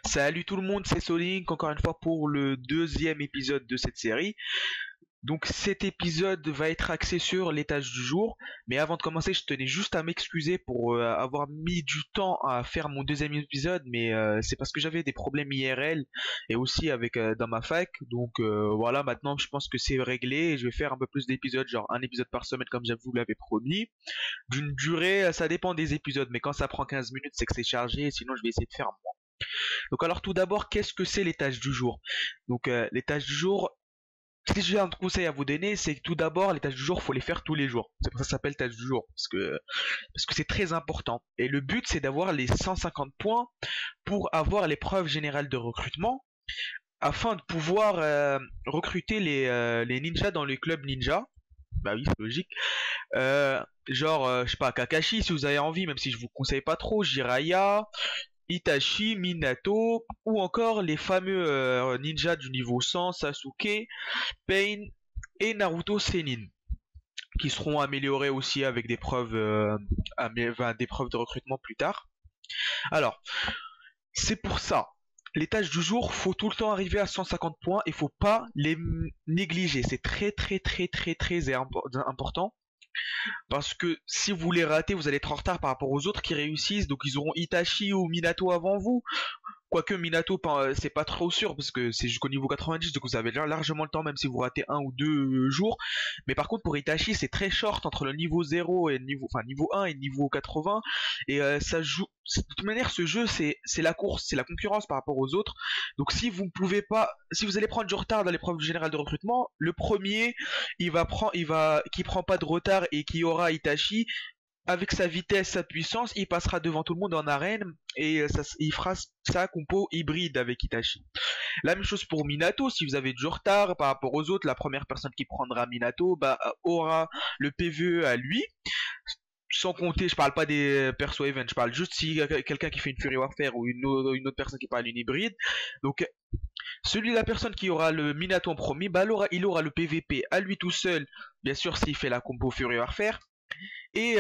Salut tout le monde, c'est Solink, encore une fois pour le deuxième épisode de cette série. Donc cet épisode va être axé sur les tâches du jour, mais avant de commencer, je tenais juste à m'excuser pour avoir mis du temps à faire mon deuxième épisode, mais c'est parce que j'avais des problèmes IRL et aussi avec dans ma fac. Donc voilà, maintenant je pense que c'est réglé et je vais faire un peu plus d'épisodes, genre un épisode par semaine comme je vous l'avais promis. D'une durée, ça dépend des épisodes, mais quand ça prend 15 minutes, c'est que c'est chargé, sinon je vais essayer de faire moins. Donc alors tout d'abord, qu'est-ce que c'est les tâches du jour? Donc les tâches du jour, si j'ai un conseil à vous donner, c'est que tout d'abord les tâches du jour, faut les faire tous les jours. C'est pour ça que ça s'appelle tâches du jour, parce que c'est très important. Et le but c'est d'avoir les 150 points pour avoir l'épreuve générale de recrutement, afin de pouvoir recruter les ninjas dans le club ninja. Bah oui, c'est logique. Je sais pas, Kakashi si vous avez envie, même si je vous conseille pas trop, Jiraiya, Itachi, Minato, ou encore les fameux ninjas du niveau 100, Sasuke, Pain et Naruto Sennin, qui seront améliorés aussi avec des preuves, des preuves de recrutement plus tard. Alors, c'est pour ça. Les tâches du jour, faut tout le temps arriver à 150 points et faut pas les négliger. C'est très important. Parce que si vous les ratez, vous allez être en retard par rapport aux autres qui réussissent. Donc ils auront Itachi ou Minato avant vous. Quoique Minato, c'est pas trop sûr parce que c'est jusqu'au niveau 90, donc vous avez largement le temps même si vous ratez un ou deux jours. Mais par contre pour Itachi, c'est très short entre le niveau 0 et le niveau 1 et le niveau 80. Et ça joue. De toute manière, ce jeu, c'est la course, c'est la concurrence par rapport aux autres. Donc si vous ne pouvez pas, si vous allez prendre du retard dans l'épreuve générale de recrutement, le premier, qui prend pas de retard et qui aura Itachi, avec sa vitesse, sa puissance, il passera devant tout le monde en arène et il fera sa compo hybride avec Itachi. La même chose pour Minato, si vous avez du retard par rapport aux autres, la première personne qui prendra Minato aura le PvE à lui. Sans compter, je parle pas des perso event, je parle juste si quelqu'un qui fait une Fury Warfare ou une autre personne qui parle une hybride. Donc la personne qui aura le Minato en premier, il aura le PVP à lui tout seul, bien sûr s'il fait la compo Fury Warfare. Et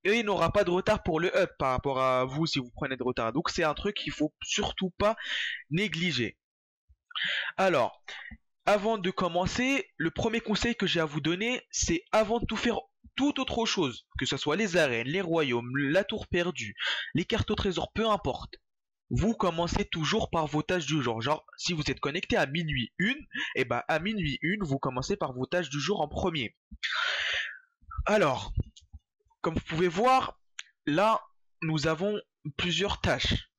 il n'aura pas de retard pour le up par rapport à vous si vous prenez de retard. Donc c'est un truc qu'il faut surtout pas négliger. Alors, avant de commencer, le premier conseil que j'ai à vous donner, c'est avant de tout faire toute autre chose, que ce soit les arènes, les royaumes, la tour perdue, les cartes au trésor, peu importe. Vous commencez toujours par vos tâches du jour. Genre, si vous êtes connecté à minuit 1, et bah à minuit 1, vous commencez par vos tâches du jour en premier. Alors, comme vous pouvez voir, là, nous avons plusieurs tâches.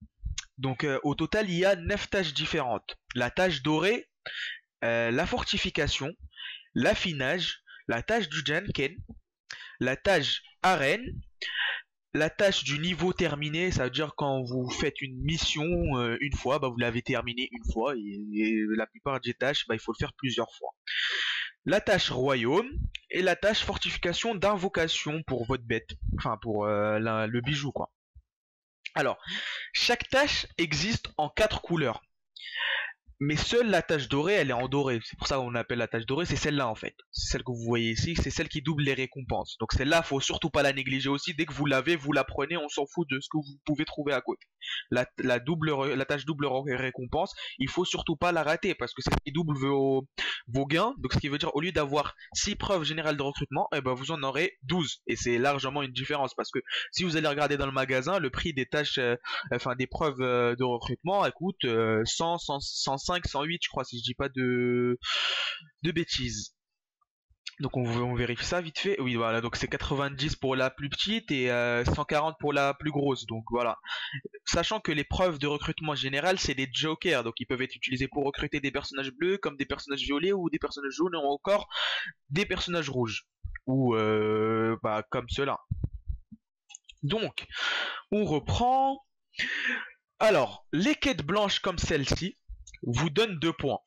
Donc au total, il y a 9 tâches différentes. La tâche dorée, la fortification, l'affinage, la tâche du Janken, la tâche arène, la tâche du niveau terminé, ça veut dire quand vous faites une mission une fois, bah, vous l'avez terminée une fois, et la plupart des tâches, bah, il faut le faire plusieurs fois. La tâche royaume et la tâche fortification d'invocation pour votre bête, enfin pour le bijou quoi. Alors, chaque tâche existe en 4 couleurs. Mais seule la tâche dorée, elle est en doré. C'est pour ça qu'on appelle la tâche dorée, c'est celle-là en fait. C'est celle que vous voyez ici, c'est celle qui double les récompenses. Donc celle-là, faut surtout pas la négliger aussi. Dès que vous l'avez, vous la prenez, on s'en fout de ce que vous pouvez trouver à côté. La tâche double récompense, il faut surtout pas la rater parce que c'est ce qui double vos gains. Donc ce qui veut dire au lieu d'avoir 6 preuves générales de recrutement, eh ben, vous en aurez 12. Et c'est largement une différence parce que si vous allez regarder dans le magasin, le prix des tâches, des preuves de recrutement, elle coûte 100, 105, 108 je crois si je dis pas de bêtises. Donc on vérifie ça vite fait. Oui voilà, donc c'est 90 pour la plus petite et 140 pour la plus grosse. Donc voilà. Sachant que les preuves de recrutement général c'est des jokers, donc ils peuvent être utilisés pour recruter des personnages bleus comme des personnages violets ou des personnages jaunes ou encore des personnages rouges. Ou comme cela. Donc on reprend. Alors, les quêtes blanches comme celle-ci vous donnent 2 points.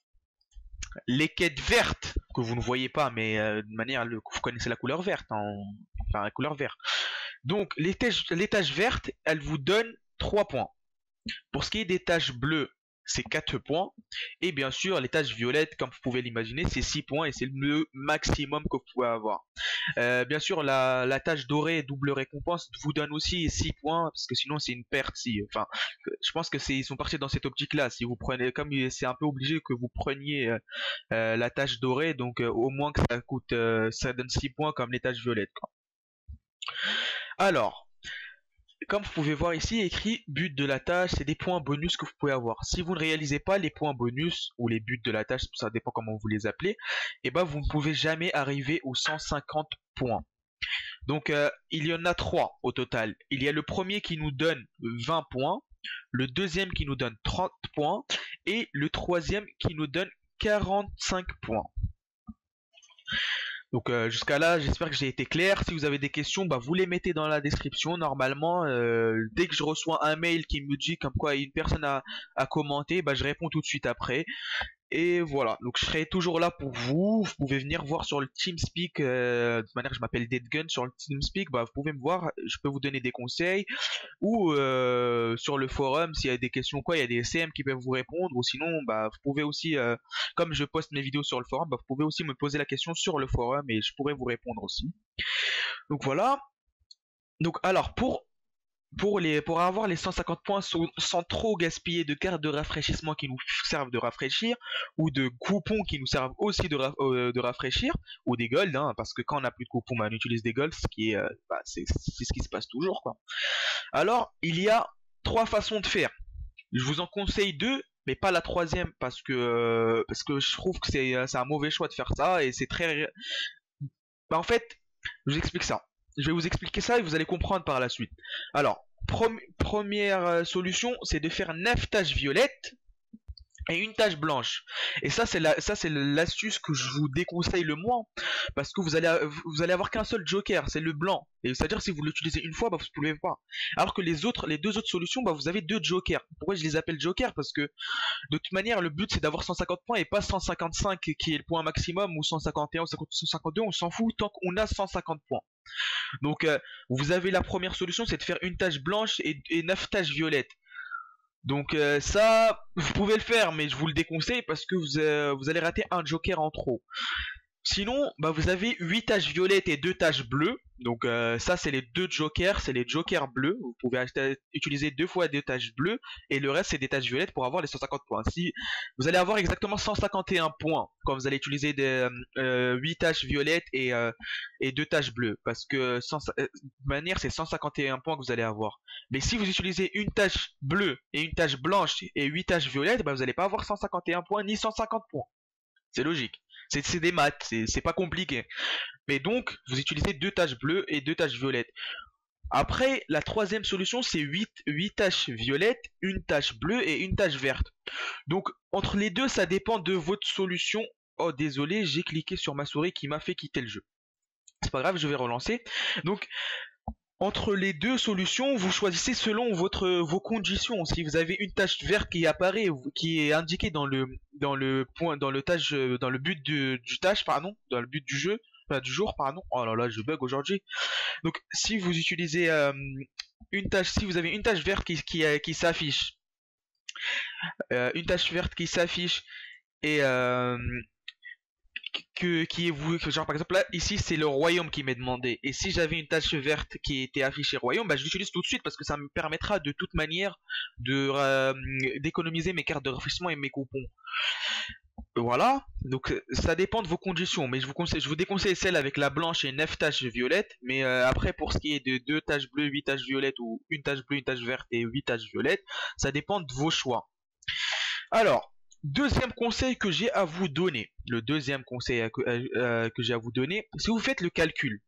Les quêtes vertes, que vous ne voyez pas, mais de manière, vous connaissez la couleur verte, enfin la couleur verte. Donc, les tâches vertes, elles vous donnent 3 points. Pour ce qui est des tâches bleues, c'est 4 points. Et bien sûr, les tâches violettes, comme vous pouvez l'imaginer, c'est 6 points et c'est le maximum que vous pouvez avoir. Bien sûr, la tâche dorée double récompense vous donne aussi 6 points, parce que sinon c'est une perte. Enfin, je pense que ils sont partis dans cette optique-là. Si vous prenez, comme c'est un peu obligé que vous preniez la tâche dorée, donc au moins que ça coûte, ça donne 6 points comme les tâches violettes, quoi. Alors, comme vous pouvez voir ici, écrit but de la tâche, c'est des points bonus que vous pouvez avoir. Si vous ne réalisez pas les points bonus ou les buts de la tâche, ça dépend comment vous les appelez, et ben vous ne pouvez jamais arriver aux 150 points. Donc il y en a 3 au total. Il y a le premier qui nous donne 20 points, le deuxième qui nous donne 30 points et le troisième qui nous donne 45 points. Donc jusqu'à là, j'espère que j'ai été clair. Si vous avez des questions, bah, vous les mettez dans la description. Normalement, dès que je reçois un mail qui me dit comme quoi une personne a commenté, bah, je réponds tout de suite après. Et voilà, donc je serai toujours là pour vous. Vous pouvez venir voir sur le TeamSpeak. De toute manière, je m'appelle Deadgun sur le TeamSpeak. Bah, vous pouvez me voir, je peux vous donner des conseils. Ou sur le forum, s'il y a des questions, quoi, il y a des CM qui peuvent vous répondre. Ou sinon, bah, vous pouvez aussi, comme je poste mes vidéos sur le forum, bah, vous pouvez aussi me poser la question sur le forum et je pourrai vous répondre aussi. Donc voilà. Donc alors, pour avoir les 150 points sans trop gaspiller de cartes de rafraîchissement qui nous servent de rafraîchir, ou de coupons qui nous servent aussi de rafraîchir, ou des golds, hein, parce que quand on n'a plus de coupons, bah, on utilise des golds, ce qui est, bah, c'est ce qui se passe toujours, quoi. Alors, il y a 3 façons de faire. Je vous en conseille 2, mais pas la troisième, parce que je trouve que c'est un mauvais choix de faire ça, et c'est très... Bah, en fait, je vous explique ça. Je vais vous expliquer ça et vous allez comprendre par la suite. Alors, première solution, c'est de faire 9 taches violettes et une tache blanche. Et ça, c'est l'astuce que je vous déconseille le moins, parce que vous allez avoir qu'un seul joker, c'est le blanc. Et c'est-à-dire si vous l'utilisez une fois, bah, vous ne pouvez pas. Alors que les deux autres solutions, bah, vous avez 2 jokers. Pourquoi je les appelle jokers? Parce que de toute manière, le but c'est d'avoir 150 points et pas 155 qui est le point maximum, ou 151 ou 152, on s'en fout tant qu'on a 150 points. Donc vous avez la première solution, c'est de faire une tache blanche et 9 taches violettes. Donc ça, vous pouvez le faire, mais je vous le déconseille parce que vous allez rater un joker en trop. Sinon, bah, vous avez 8 taches violettes et 2 taches bleues. Donc ça, c'est les 2 jokers, c'est les jokers bleus. Vous pouvez utiliser 2 fois 2 taches bleues et le reste, c'est des taches violettes pour avoir les 150 points. Si vous allez avoir exactement 151 points quand vous allez utiliser des 8 taches violettes et 2 taches bleues. Parce que de manière, c'est 151 points que vous allez avoir. Mais si vous utilisez une tache bleue et une tache blanche et 8 taches violettes, bah, vous n'allez pas avoir 151 points ni 150 points. C'est logique. C'est des maths, c'est pas compliqué. Mais donc, vous utilisez 2 taches bleues et 2 taches violettes. Après, la troisième solution, c'est 8 taches violettes, une tache bleue et une tache verte. Donc, entre les deux, ça dépend de votre solution. Oh, désolé, j'ai cliqué sur ma souris qui m'a fait quitter le jeu. C'est pas grave, je vais relancer. Donc, entre les deux solutions, vous choisissez selon vos conditions. Si vous avez une tache verte qui apparaît, qui est indiquée dans le but du tâche, pardon, dans le but du jeu, enfin, du jour, pardon. Oh là là, je bug aujourd'hui. Donc, si vous utilisez une tâche, si vous avez une tache verte qui s'affiche, une tache verte qui s'affiche et qui est vous, genre par exemple là ici c'est le royaume qui m'est demandé, et si j'avais une tache verte qui était affichée royaume, bah je l'utilise tout de suite parce que ça me permettra de toute manière d'économiser mes cartes de rafraîchissement et mes coupons. Voilà, donc ça dépend de vos conditions, mais je vous déconseille celle avec la blanche et 9 taches violettes, mais après pour ce qui est de 2 taches bleues, 8 taches violettes, ou une tache bleue, une tache verte et 8 taches violettes, ça dépend de vos choix. Alors, deuxième conseil que j'ai à vous donner. Le deuxième conseil que j'ai à vous donner, si vous faites le calcul,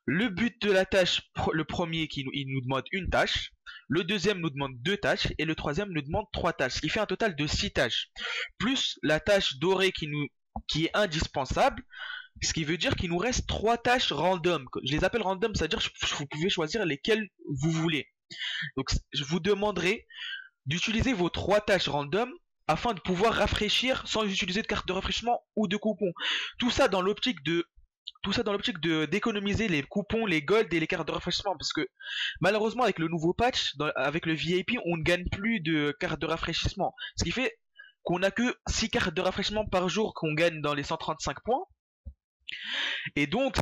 le but de la tâche, le premier il nous demande une tâche, le deuxième nous demande 2 tâches et le troisième nous demande 3 tâches, ce qui fait un total de 6 tâches, plus la tâche dorée qui est indispensable, ce qui veut dire qu'il nous reste 3 tâches random. Je les appelle random, c'est-à-dire que vous pouvez choisir lesquelles vous voulez. Donc je vous demanderai d'utiliser vos 3 tâches random afin de pouvoir rafraîchir sans utiliser de carte de rafraîchissement ou de coupon. Tout ça dans l'optique de tout ça dans l'optique de d'économiser les coupons, les golds et les cartes de rafraîchissement. Parce que malheureusement, avec le nouveau patch, avec le VIP, on ne gagne plus de cartes de rafraîchissement. Ce qui fait qu'on a que 6 cartes de rafraîchissement par jour qu'on gagne dans les 135 points. Et donc,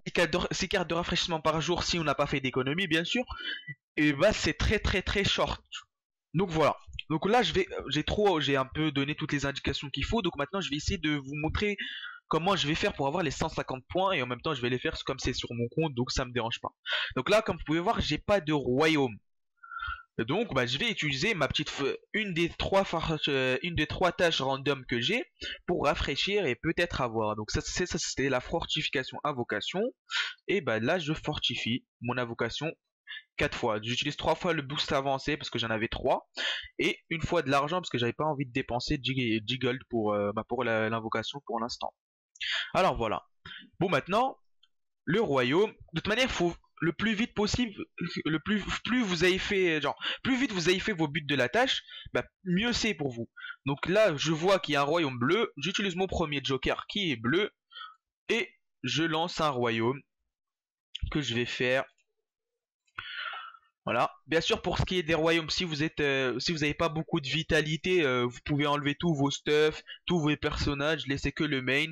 6 cartes de rafraîchissement par jour, si on n'a pas fait d'économie, bien sûr, et bah c'est très très très short. Donc voilà. Donc là, j'ai un peu donné toutes les indications qu'il faut. Donc maintenant, je vais essayer de vous montrer comment je vais faire pour avoir les 150 points. Et en même temps, je vais les faire comme c'est sur mon compte, donc ça me dérange pas. Donc là, comme vous pouvez voir, j'ai pas de royaume. Donc bah, je vais utiliser ma petite une des trois tâches random que j'ai pour rafraîchir et peut-être avoir. Donc ça c'était la fortification invocation. Et bah là je fortifie mon invocation 4 fois. J'utilise 3 fois le boost avancé parce que j'en avais 3 et une fois de l'argent parce que j'avais pas envie de dépenser 10 gold pour l'invocation pour l'instant. Alors voilà. Bon maintenant le royaume. De toute manière, faut le plus vite possible, plus vous avez fait, genre, plus vite vous avez fait vos buts de la tâche, bah, mieux c'est pour vous. Donc là, je vois qu'il y a un royaume bleu, j'utilise mon premier joker qui est bleu, et je lance un royaume que je vais faire. Voilà. Bien sûr, pour ce qui est des royaumes, si vous n'avez pas beaucoup de vitalité, vous pouvez enlever tous vos stuff, tous vos personnages, laisser que le main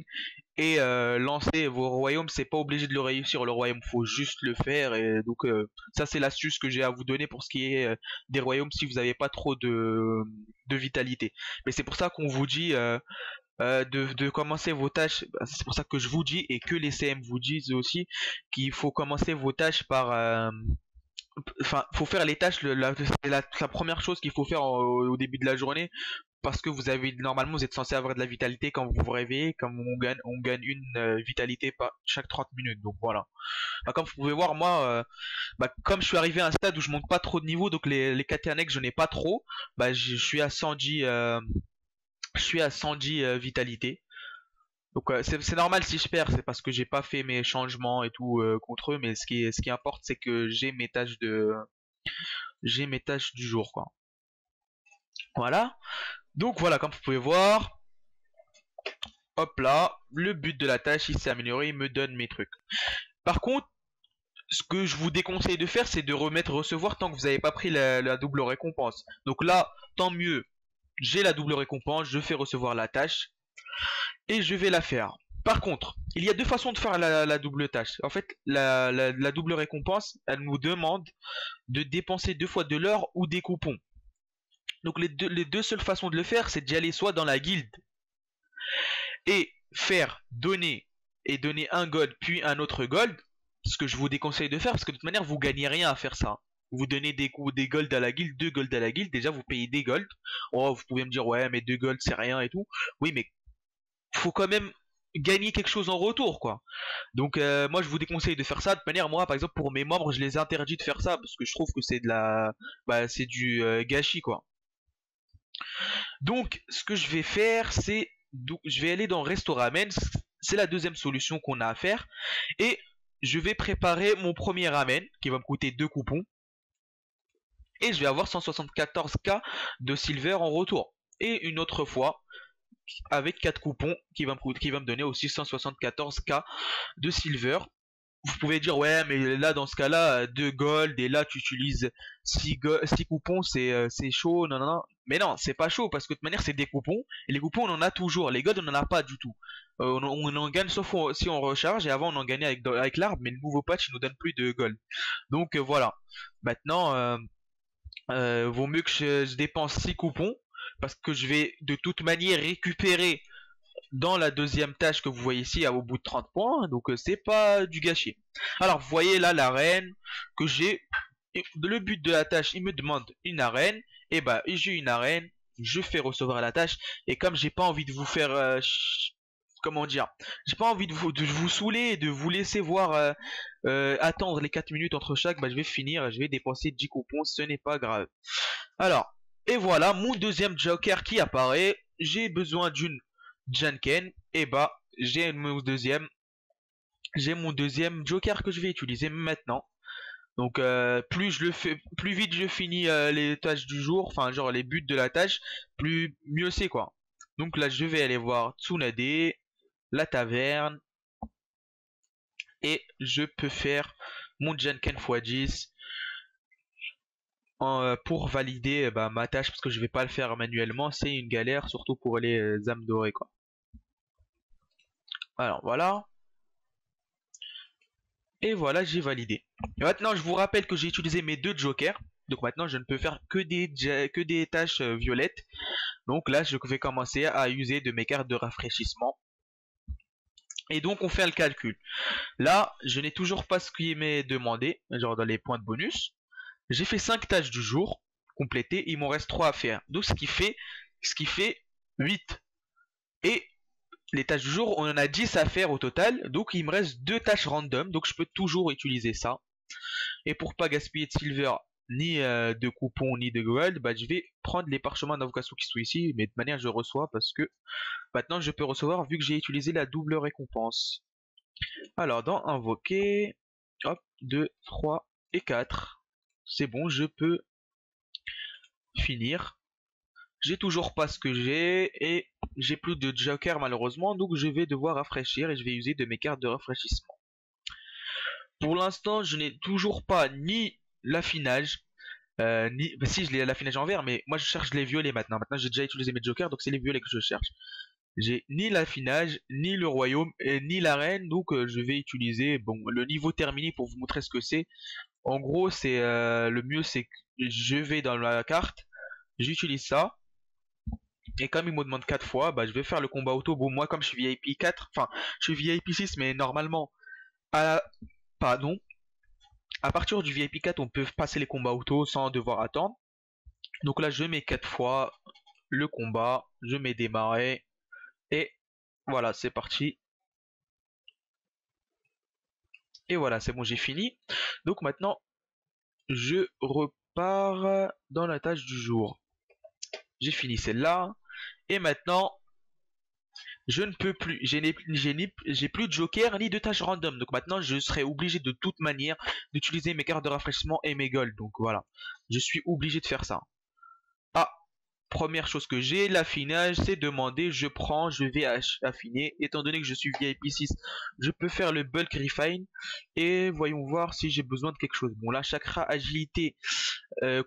et lancer vos royaumes. C'est pas obligé de le réussir le royaume, faut juste le faire. Et donc ça c'est l'astuce que j'ai à vous donner pour ce qui est des royaumes si vous n'avez pas trop de vitalité. Mais c'est pour ça qu'on vous dit de commencer vos tâches. C'est pour ça que je vous dis et que les CM vous disent aussi qu'il faut commencer vos tâches par enfin, faut faire les tâches, c'est la première chose qu'il faut faire au début de la journée, parce que normalement, vous êtes censé avoir de la vitalité quand vous vous réveillez, comme on gagne une vitalité chaque 30 minutes, donc voilà. Bah, comme vous pouvez voir, moi, bah, comme je suis arrivé à un stade où je monte pas trop de niveau, donc les KT annexes, je n'ai pas trop, bah, je suis à 110, vitalité. Donc c'est normal si je perds, c'est parce que j'ai pas fait mes changements et tout contre eux, mais ce qui importe c'est que j'ai mes tâches du jour quoi. Voilà. Donc voilà, comme vous pouvez voir, hop là, le but de la tâche il s'est amélioré, il me donne mes trucs. Par contre, ce que je vous déconseille de faire, c'est de recevoir tant que vous n'avez pas pris la double récompense. Donc là, tant mieux, j'ai la double récompense, je fais recevoir la tâche et je vais la faire. Par contre, il y a deux façons de faire la double tâche. En fait, la double récompense, elle nous demande de dépenser 2 fois de l'or ou des coupons. Donc les deux seules façons de le faire, c'est d'y aller soit dans la guilde et faire donner un gold puis un autre gold, ce que je vous déconseille de faire parce que de toute manière vous gagnez rien à faire ça. Vous donnez des gold à la guilde, 2 gold à la guilde, déjà vous payez des gold. Oh, vous pouvez me dire ouais mais 2 gold c'est rien et tout. Oui mais faut quand même gagner quelque chose en retour quoi. Donc moi je vous déconseille de faire ça. De manière moi par exemple pour mes membres je les interdis de faire ça parce que je trouve que c'est c'est du gâchis quoi. Donc ce que je vais faire c'est je vais aller dans Resto-Ramen, c'est la deuxième solution qu'on a à faire et je vais préparer mon premier ramen qui va me coûter 2 coupons et je vais avoir 174k de silver en retour. Et une autre fois avec 4 coupons qui va me donner aussi 174k de silver. Vous pouvez dire ouais mais là dans ce cas là 2 gold et là tu utilises 6 coupons c'est chaud non non non, mais non c'est pas chaud parce que de toute manière c'est des coupons et les coupons on en a toujours, les golds on en a pas du tout. On en gagne sauf si on recharge et avant on en gagnait avec l'arbre mais le nouveau patch il nous donne plus de gold. Donc voilà, maintenant vaut mieux que je dépense 6 coupons parce que je vais de toute manière récupérer dans la deuxième tâche que vous voyez ici au bout de 30 points, donc c'est pas du gâchis. Alors vous voyez là l'arène que j'ai, le but de la tâche il me demande une arène, et bah j'ai une arène, je fais recevoir la tâche, et comme j'ai pas envie de vous faire comment dire, j'ai pas envie de vous saouler et de vous laisser voir attendre les 4 minutes entre chaque, bah je vais finir, je vais dépenser 10 coupons, ce n'est pas grave. Alors, et voilà mon deuxième joker qui apparaît, j'ai besoin d'une Janken, et bah j'ai mon deuxième joker que je vais utiliser maintenant. Donc plus je le fais, plus vite je finis les tâches du jour, enfin genre les buts de la tâche, plus mieux c'est quoi. Donc là je vais aller voir Tsunade, la taverne, et je peux faire mon Janken x10 pour valider ma tâche, parce que je vais pas le faire manuellement, c'est une galère, surtout pour les âmes dorées quoi. Alors voilà. Et voilà, j'ai validé. Et maintenant, je vous rappelle que j'ai utilisé mes deux jokers. Donc maintenant, je ne peux faire que des tâches violettes. Donc là, je vais commencer à user de mes cartes de rafraîchissement. Et donc, on fait le calcul. Là, je n'ai toujours pas ce qui m'est demandé, genre dans les points de bonus. J'ai fait 5 tâches du jour complétées. Il m'en reste 3 à faire. Donc, ce qui fait 8. Et les tâches du jour, on en a 10 à faire au total, donc il me reste 2 tâches random, donc je peux toujours utiliser ça. Et pour pas gaspiller de silver, ni de coupons, ni de gold, je vais prendre les parchemins d'invocation qui sont ici, mais de manière je reçois, parce que maintenant je peux recevoir vu que j'ai utilisé la double récompense. Alors dans invoquer, hop, 2, 3 et 4. C'est bon, je peux finir. J'ai toujours pas ce que j'ai et j'ai plus de joker malheureusement, donc je vais devoir rafraîchir et je vais user de mes cartes de rafraîchissement. Pour l'instant, je n'ai toujours pas ni l'affinage, si je l'ai l'affinage en vert, mais moi je cherche les violets maintenant. Maintenant j'ai déjà utilisé mes jokers, donc c'est les violets que je cherche. J'ai ni l'affinage, ni le royaume, ni l'arène, donc je vais utiliser le niveau terminé pour vous montrer ce que c'est. En gros, c'est le mieux, c'est que je vais dans la carte, j'utilise ça. Et comme il me demande 4 fois, je vais faire le combat auto. Bon, moi, comme je suis VIP 4, enfin, je suis VIP 6, mais normalement, pardon, à partir du VIP 4, on peut passer les combats auto sans devoir attendre. Donc là, je mets 4 fois le combat, je mets démarrer, et voilà, c'est parti. Et voilà, c'est bon, j'ai fini. Donc maintenant, je repars dans la tâche du jour. J'ai fini celle-là. Et maintenant, je ne peux plus, j'ai plus de joker ni de tâches random. Donc maintenant, je serai obligé de toute manière d'utiliser mes cartes de rafraîchissement et mes gold. Donc voilà, je suis obligé de faire ça. Ah, première chose que j'ai, l'affinage, c'est demandé, je prends, je vais affiner. Étant donné que je suis VIP 6, je peux faire le bulk refine. Et voyons voir si j'ai besoin de quelque chose. Bon là, chakra agilité,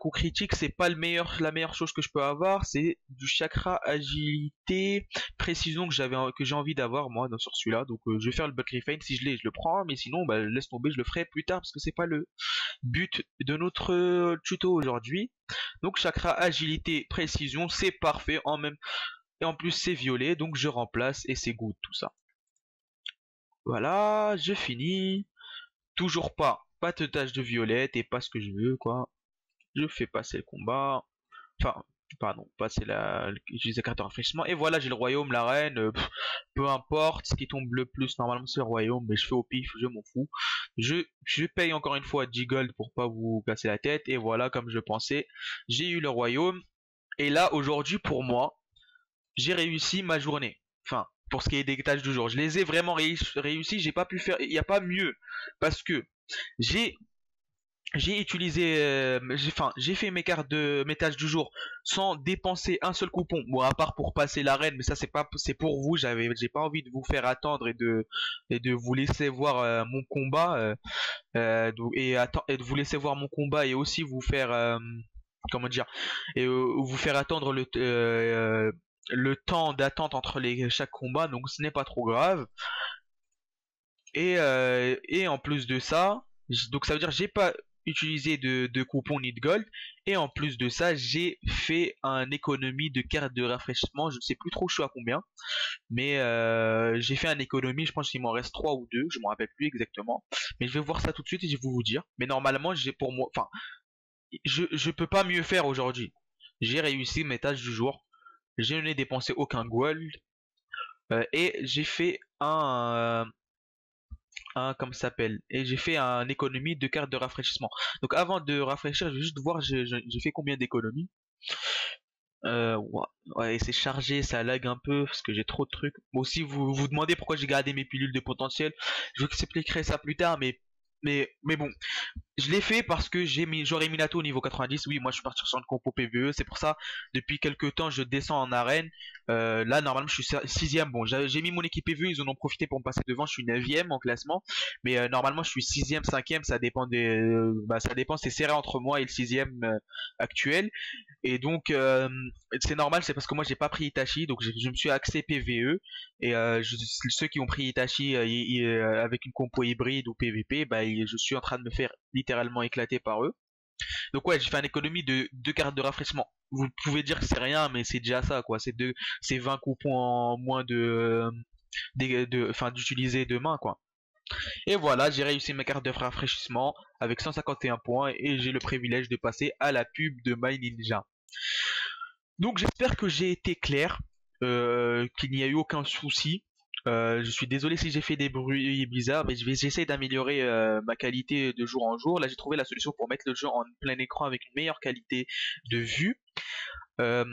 coup critique, c'est pas la meilleure chose que je peux avoir. C'est du chakra agilité, précision que j'ai envie d'avoir moi sur celui-là. Donc je vais faire le bulk refine. Si je l'ai, je le prends. Mais sinon, laisse tomber, je le ferai plus tard parce que c'est pas le but de notre tuto aujourd'hui. Donc chakra agilité précision, c'est parfait et en plus c'est violet, donc je remplace et c'est good tout ça. Voilà, je finis. Toujours pas de tâche de violette et pas ce que je veux quoi. Je fais passer le combat. Enfin, pardon, passer utiliser la carte de rafraîchissement. Et voilà, j'ai le royaume, la reine, peu importe, ce qui tombe le plus normalement c'est le royaume, mais je fais au pif, je m'en fous. Je paye encore une fois 10 gold pour pas vous casser la tête, et voilà, comme je pensais, j'ai eu le royaume. Et là, aujourd'hui, pour moi, j'ai réussi ma journée. Enfin, pour ce qui est des tâches du jour, je les ai vraiment réussi, j'ai pas pu faire, il n'y a pas mieux, parce que j'ai utilisé, j'ai fait mes cartes mes tâches du jour sans dépenser un seul coupon. Bon, à part pour passer l'arène, mais ça c'est pour vous. J'ai pas envie de vous faire attendre et de vous laisser voir mon combat et de vous laisser voir mon combat et aussi vous faire comment dire et vous faire attendre le temps d'attente entre chaque combat. Donc ce n'est pas trop grave. Et en plus de ça, donc ça veut dire j'ai pas utilisé de coupons ni de gold, et en plus de ça j'ai fait un économie de cartes de rafraîchissement. Je ne sais plus trop je suis à combien, mais j'ai fait un économie, je pense qu'il m'en reste 3 ou 2, je m'en rappelle plus exactement, mais je vais voir ça tout de suite et je vais vous dire. Mais normalement j'ai pour moi, enfin je peux pas mieux faire aujourd'hui. J'ai réussi mes tâches du jour, je n'ai dépensé aucun gold, et j'ai fait comme ça s'appelle, et j'ai fait un économie de cartes de rafraîchissement. Donc avant de rafraîchir, je vais juste voir j'ai fait combien d'économies. Ouais, c'est chargé, ça lag un peu parce que j'ai trop de trucs. Bon, si vous vous demandez pourquoi j'ai gardé mes pilules de potentiel, je vous expliquerai ça plus tard, mais mais bon, je l'ai fait parce que j'aurais mis Nato au niveau 90. Oui, moi je suis parti sur une compo PvE. C'est pour ça, depuis quelques temps, je descends en arène. Là, normalement, je suis sixième. Bon, j'ai mis mon équipe PvE. Ils en ont profité pour me passer devant. Je suis 9ème en classement. Mais normalement, je suis sixième, cinquième. Ça dépend ça dépend. C'est serré entre moi et le sixième actuel. Et donc, c'est normal. C'est parce que moi, j'ai pas pris Itachi. Donc, je me suis axé PvE. Et ceux qui ont pris Itachi avec une compo hybride ou PvP, bah, je suis en train de me faire littéralement éclaté par eux. Donc ouais, j'ai fait une économie de 2 cartes de rafraîchissement. Vous pouvez dire que c'est rien, mais c'est déjà ça, quoi. C'est 20 coupons en moins enfin, d'utiliser demain, quoi. Et voilà, j'ai réussi ma carte de rafraîchissement avec 151 points et j'ai le privilège de passer à la pub de My Ninja. Donc j'espère que j'ai été clair, qu'il n'y a eu aucun souci. Je suis désolé si j'ai fait des bruits bizarres, mais j'essaie d'améliorer ma qualité de jour en jour. Là, j'ai trouvé la solution pour mettre le jeu en plein écran avec une meilleure qualité de vue. Euh,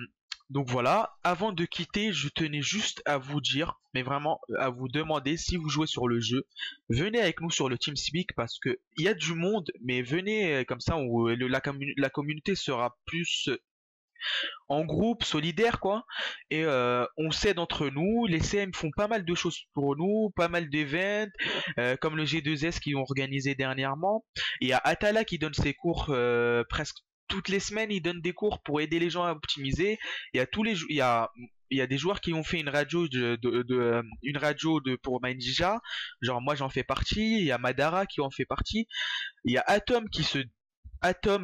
donc voilà, avant de quitter, je tenais juste à vous dire, mais vraiment à vous demander si vous jouez sur le jeu, venez avec nous sur le TeamSpeak parce que il y a du monde, mais venez comme ça où la communauté sera plus en groupe, solidaire quoi. Et on s'aide entre nous. Les CM font pas mal de choses pour nous, pas mal d'événements, comme le G2S qui ont organisé dernièrement. Il y a Atala qui donne ses cours presque toutes les semaines. Il donne des cours pour aider les gens à optimiser. Il y a tous les il y a des joueurs qui ont fait une radio pour Mindija. Genre moi j'en fais partie. Il y a Madara qui en fait partie. Il y a Atom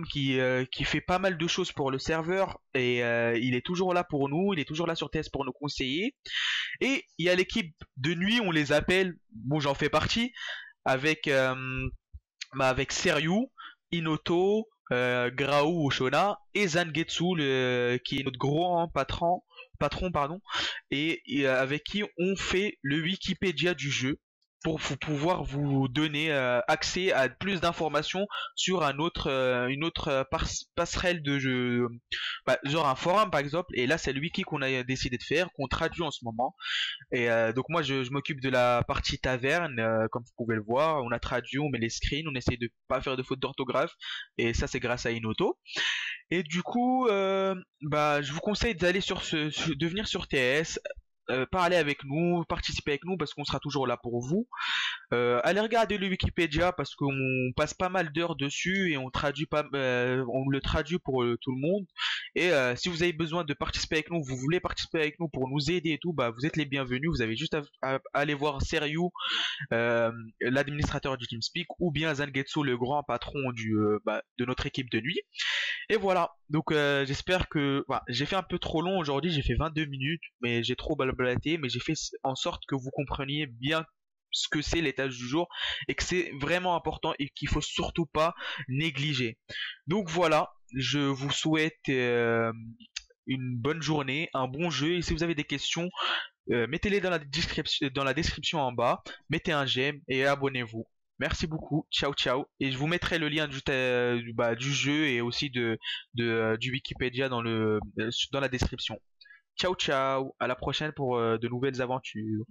qui fait pas mal de choses pour le serveur et il est toujours là pour nous, il est toujours là sur TS pour nous conseiller. Et il y a l'équipe de nuit, on les appelle, bon j'en fais partie, avec, avec Seryu, Inoto, Graou Oshona et Zangetsu qui est notre grand patron pardon, et avec qui on fait le Wikipédia du jeu pour pouvoir vous donner accès à plus d'informations sur une autre passerelle de jeu, bah, genre un forum par exemple. Et là, c'est le wiki qu'on a décidé de faire, qu'on traduit en ce moment. Et donc moi, je m'occupe de la partie taverne, comme vous pouvez le voir. On a traduit, on met les screens, on essaie de pas faire de fautes d'orthographe. Et ça, c'est grâce à Inoto. Et du coup, bah, je vous conseille d'aller de venir sur TS, parler avec nous, participer avec nous parce qu'on sera toujours là pour vous. Allez regarder le Wikipédia parce qu'on passe pas mal d'heures dessus et on le traduit pour tout le monde. Et si vous avez besoin de participer avec nous, vous voulez participer avec nous pour nous aider et tout, bah vous êtes les bienvenus. Vous avez juste à aller voir Seryu, l'administrateur du TeamSpeak, ou bien Zangetsu, le grand patron de notre équipe de nuit. Et voilà, donc j'espère que voilà, j'ai fait un peu trop long aujourd'hui, j'ai fait 22 minutes, mais j'ai trop balbalaté, mais j'ai fait en sorte que vous compreniez bien ce que c'est les tâches du jour et que c'est vraiment important et qu'il faut surtout pas négliger. Donc voilà, je vous souhaite une bonne journée, un bon jeu et si vous avez des questions, mettez-les dans la description en bas, mettez un j'aime et abonnez-vous. Merci beaucoup, ciao ciao. Et je vous mettrai le lien du jeu et aussi du Wikipédia dans la description. Ciao ciao, à la prochaine pour de nouvelles aventures.